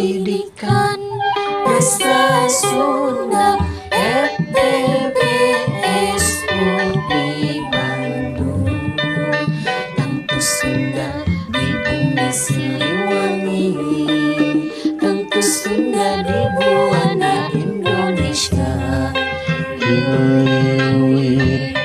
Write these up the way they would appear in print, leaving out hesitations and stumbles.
Pendidikan Bahasa Sunda FPBS UPI Bandung. Tentu Sunda di bumi Siliwangi, tentu Sunda di buana Indonesia. Hilir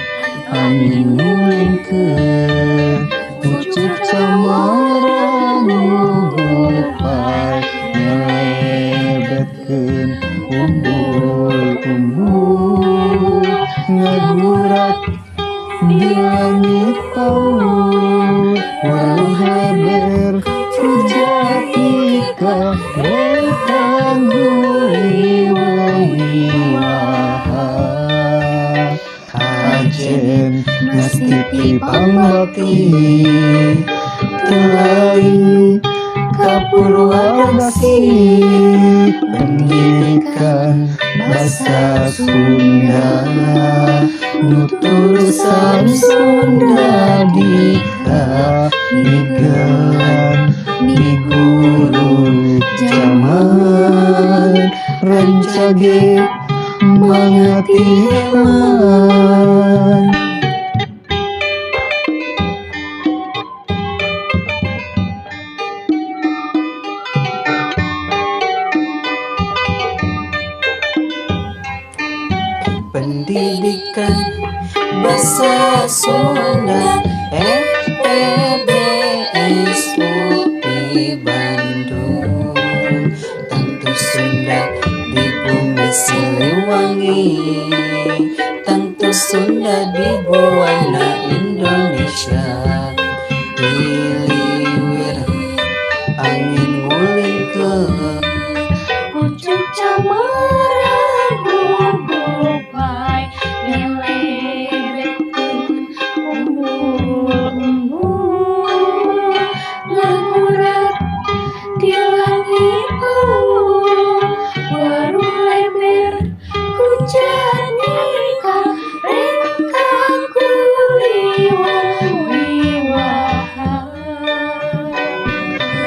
angin ngulingkeun pucuk cemara ngupai ngelebetkeun umbul-umbul ngagurat di langit paul walau leber sujatika rentang guliwaha kajen nastiti pambakti telahi kapurwabasi pendidikan bahasa Sunda nutusan Sunda dikanigeun di guru zaman rancage mangatiman. Pendidikan Bahasa Sunda FPBS UPI Bandung. Tentu Sunda di bumi Siliwangi, tentu Sunda di buana Indonesia. Hiliwir angin ngulingkeun pucuk cemara ngupai ngelebetkeun umbul-umbul ngagurat di langit paul waru leber kujanika rengkang kuliwaha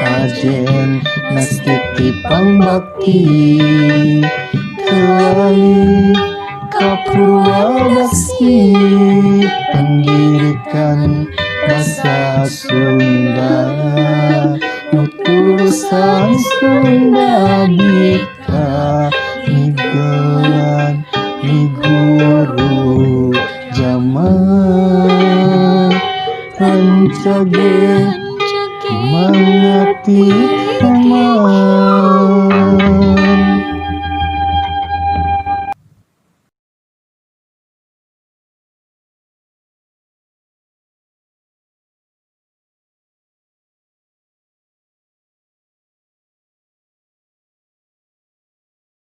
Ajen nastiti pambakti telahi kapurwabasi pendidikan bahasa Sunda nutusan Sunda dikanigeun di guru zaman rancage mangati man.